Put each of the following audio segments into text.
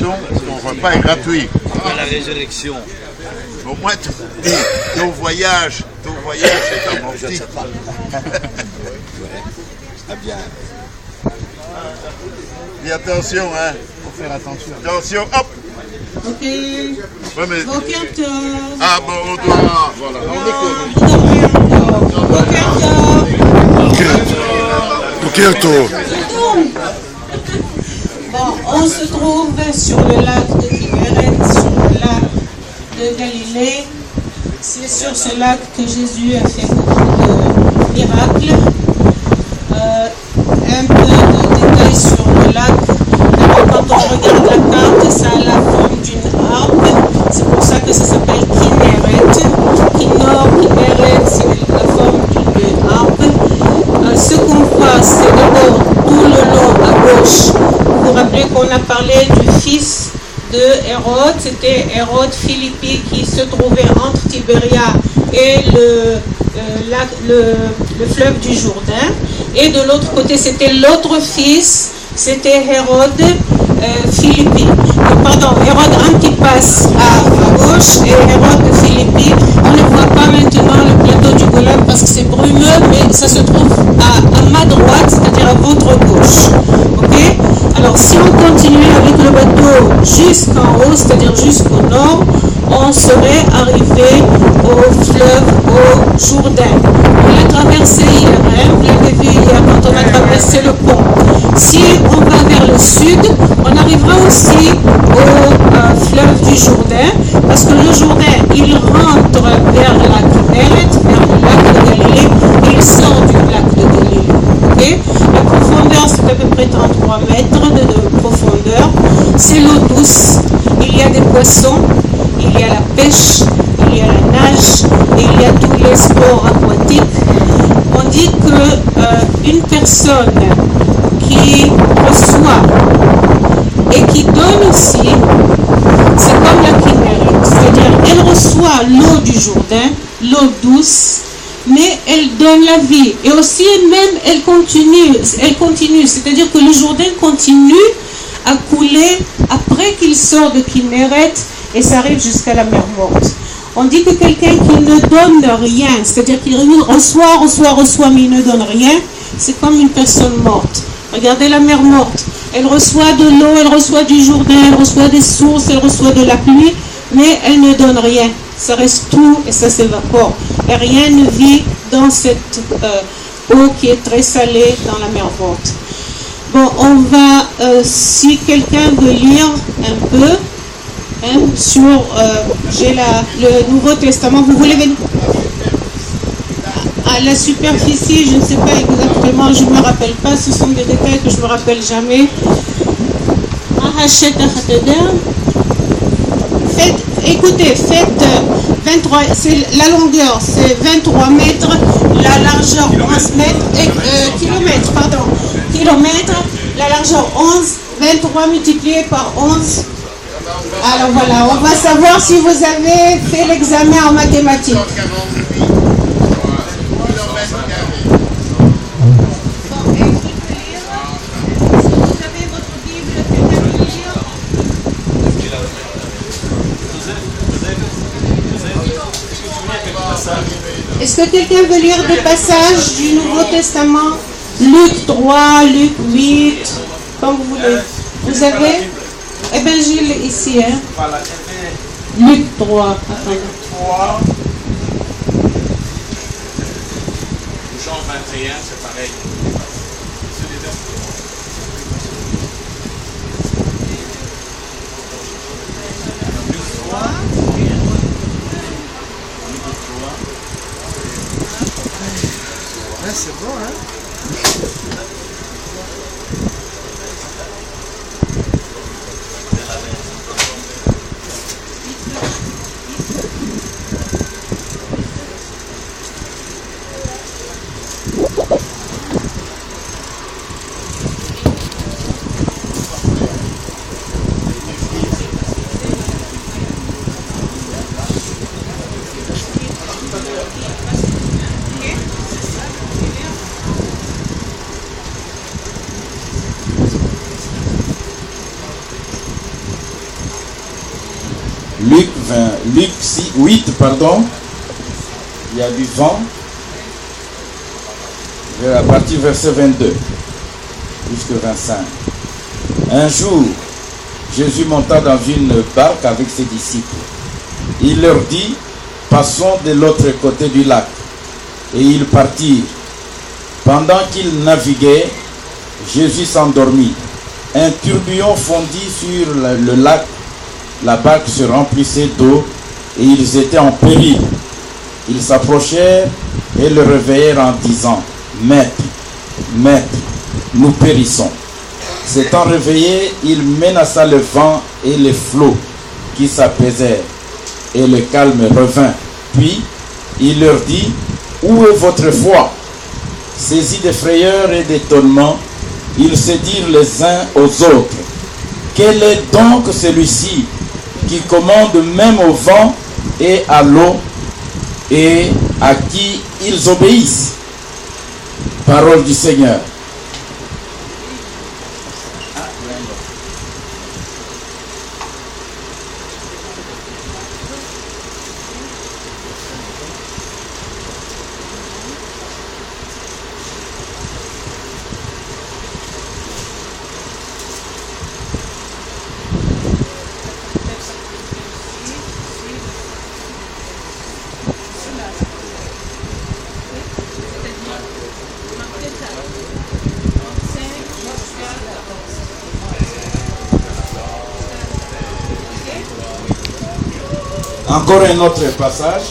façon, ton repas est gratuit. Après la résurrection. Au moins, ton voyage est amorti. Ah bien. Et attention, hein. Faut faire attention. Attention, hop. Ok. Ouais, mais... Bokertov. Ah bon, on doit... Ah, voilà. Bokertov. Bon, on se trouve sur le lac de Kinneret, sur le lac de Galilée. C'est sur ce lac que Jésus a fait beaucoup de miracles. Un peu de détails sur le lac. Alors, quand on regarde la carte, ça a la forme d'une harpe. C'est pour ça que ça s'appelle Kinneret. Kinnor, Kinneret, c'est la forme d'une harpe. Ce qu'on voit, c'est d'abord tout le long à gauche. Vous vous rappelez qu'on a parlé du fils de Hérode, c'était Hérode Philippi qui se trouvait entre Tibéria et le fleuve du Jourdain. Et de l'autre côté, c'était l'autre fils, c'était Hérode Philippi. Pardon, Hérode Antipas à gauche et Hérode Philippi. On ne voit pas maintenant le plateau du Golan parce que c'est brumeux, mais ça se trouve à ma droite, c'est-à-dire à votre gauche. Ok? Alors, si on continue avec le bateau jusqu'en haut, c'est-à-dire jusqu'au nord, on serait arrivé au fleuve, au Jourdain. On l'a traversé hier, hein? Vous l'avez vu hier quand on a traversé le pont. Si on va vers le sud, on arrivera aussi au fleuve du Jourdain, parce que le Jourdain, il rentre vers la Kinneret, vers le lac de Galilée, et il sort du lac de Galilée. Okay? La profondeur, c'est à peu près 33 mètres de profondeur. C'est l'eau douce. Il y a des poissons, il y a la pêche, il y a la nage, et il y a tous les sports aquatiques. On dit qu'une personne qui reçoit et qui donne aussi, c'est comme la Kinneret. C'est-à-dire, elle reçoit l'eau du Jourdain, l'eau douce, mais elle donne la vie. Et aussi, même, elle continue. C'est-à-dire que le Jourdain continue à couler après qu'il sort de Kinneret et ça arrive jusqu'à la mer Morte. On dit que quelqu'un qui ne donne rien, c'est-à-dire qu'il reçoit, mais il ne donne rien, c'est comme une personne morte. Regardez la mer Morte. Elle reçoit de l'eau, elle reçoit du Jourdain, elle reçoit des sources, elle reçoit de la pluie, mais elle ne donne rien. Ça reste tout et ça s'évapore. Et rien ne vit dans cette eau qui est très salée dans la mer Morte. Bon, on va, si quelqu'un veut lire un peu, hein, sur, j'ai le Nouveau Testament, vous voulez venir à la superficie, je ne sais pas exactement, je ne me rappelle pas, ce sont des détails que je ne me rappelle jamais. Écoutez, faites 23, la longueur c'est 23 mètres, la largeur 11 mètres, kilomètres, la largeur 11, 23 multiplié par 11. Alors voilà, on va savoir si vous avez fait l'examen en mathématiques. Est-ce que quelqu'un veut lire des passages du Nouveau Testament? Luc 3, Luc 8, comme vous voulez. Vous avez? Eh bien, je l'ai ici. Hein. Luc 3. Attendez. Jean 21, c'est pareil. Ouais, c'est bon, hein? 8, pardon. Il y a du vent. À partir du verset 22 jusqu'à 25. Un jour, Jésus monta dans une barque avec ses disciples. Il leur dit, passons de l'autre côté du lac. Et ils partirent. Pendant qu'ils naviguaient, Jésus s'endormit. Un tourbillon fondit sur le lac. La barque se remplissait d'eau et ils étaient en péril. Ils s'approchèrent et le réveillèrent en disant, Maître, Maître, nous périssons. S'étant réveillé, il menaça le vent et les flots qui s'apaisèrent. Et le calme revint. Puis, il leur dit, où est votre foi? Saisis de frayeur et d'étonnement, ils se dirent les uns aux autres, quel est donc celui-ci qui commande même au vent et à l'eau et à qui ils obéissent? Parole du Seigneur. Encore un autre passage.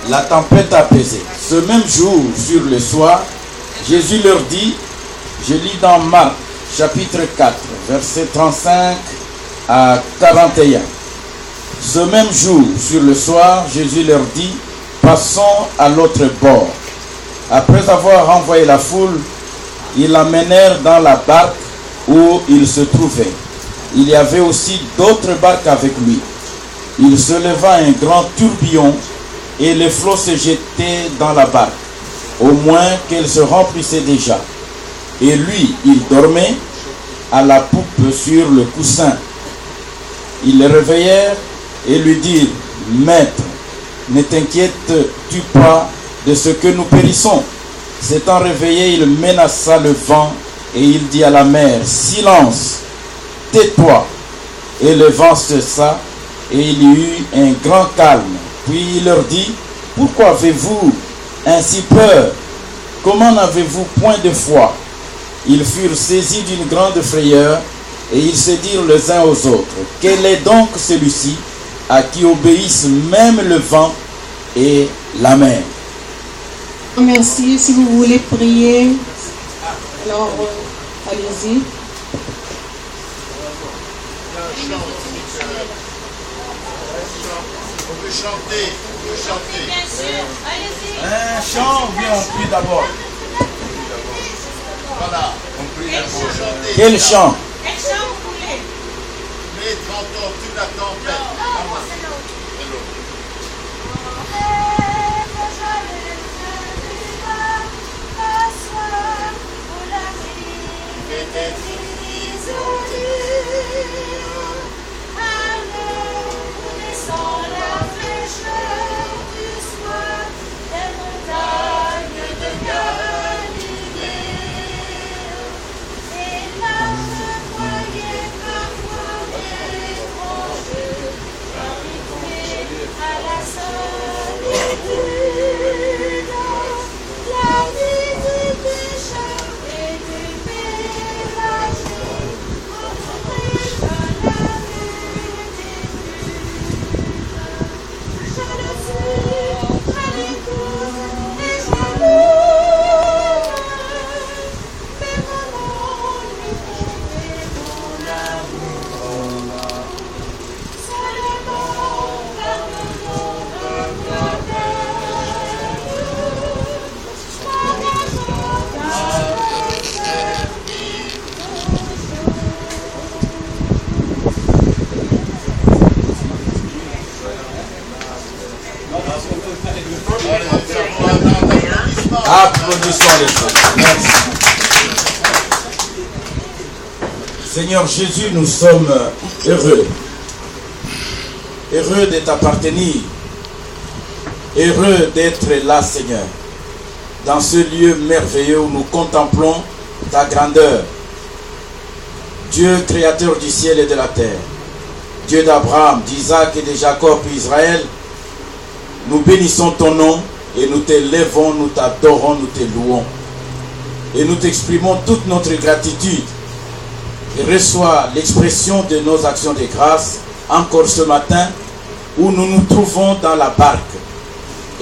La tempête apaisée. Ce même jour, sur le soir, Jésus leur dit, je lis dans Marc, chapitre 4, versets 35 à 41. Ce même jour, sur le soir, Jésus leur dit, passons à l'autre bord. Après avoir renvoyé la foule, ils l'emmenèrent dans la barque où il se trouvait. Il y avait aussi d'autres barques avec lui. Il se leva un grand tourbillon et les flots se jetaient dans la barque, au moins qu'elle se remplissait déjà. Et lui, il dormait à la poupe sur le coussin. Ils le réveillèrent et lui dirent, Maître, ne t'inquiètes-tu pas de ce que nous périssons? S'étant réveillé, il menaça le vent et il dit à la mer, silence, tais-toi. Et le vent cessa et il y eut un grand calme. Puis il leur dit, pourquoi avez-vous ainsi peur? Comment n'avez-vous point de foi? Ils furent saisis d'une grande frayeur et ils se dirent les uns aux autres, quel est donc celui-ci à qui obéissent même le vent et la mer? Merci. Si vous voulez prier, alors allez-y. On peut chanter, on peut chanter. Bien sûr, allez-y. Un chant, oui, on prie d'abord. Voilà, on prie d'abord. Chanter. Quel chant? Quel chant vous voulez? Mais 30 ans, toute la tempête. Applaudissons les Seigneur. Merci. Seigneur Jésus, nous sommes heureux. Heureux de t'appartenir. Heureux d'être là, Seigneur. Dans ce lieu merveilleux où nous contemplons ta grandeur. Dieu créateur du ciel et de la terre. Dieu d'Abraham, d'Isaac et de Jacob et Israël. Nous bénissons ton nom et nous t'élèvons, nous t'adorons, nous te louons. Et nous t'exprimons toute notre gratitude. Et reçois l'expression de nos actions de grâce encore ce matin où nous nous trouvons dans la barque.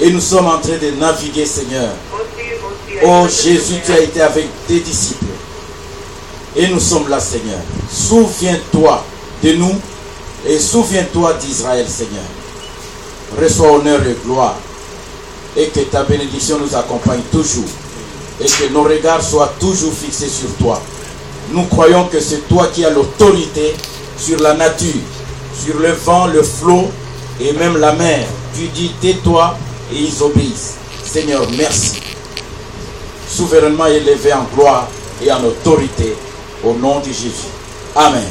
Et nous sommes en train de naviguer, Seigneur. Oh Jésus, tu as été avec tes disciples. Et nous sommes là, Seigneur. Souviens-toi de nous et souviens-toi d'Israël, Seigneur. Reçois honneur et gloire. Et que ta bénédiction nous accompagne toujours. Et que nos regards soient toujours fixés sur toi. Nous croyons que c'est toi qui as l'autorité sur la nature, sur le vent, le flot et même la mer. Tu dis tais-toi et ils obéissent. Seigneur, merci. Souverainement élevé en gloire et en autorité au nom de Jésus. Amen.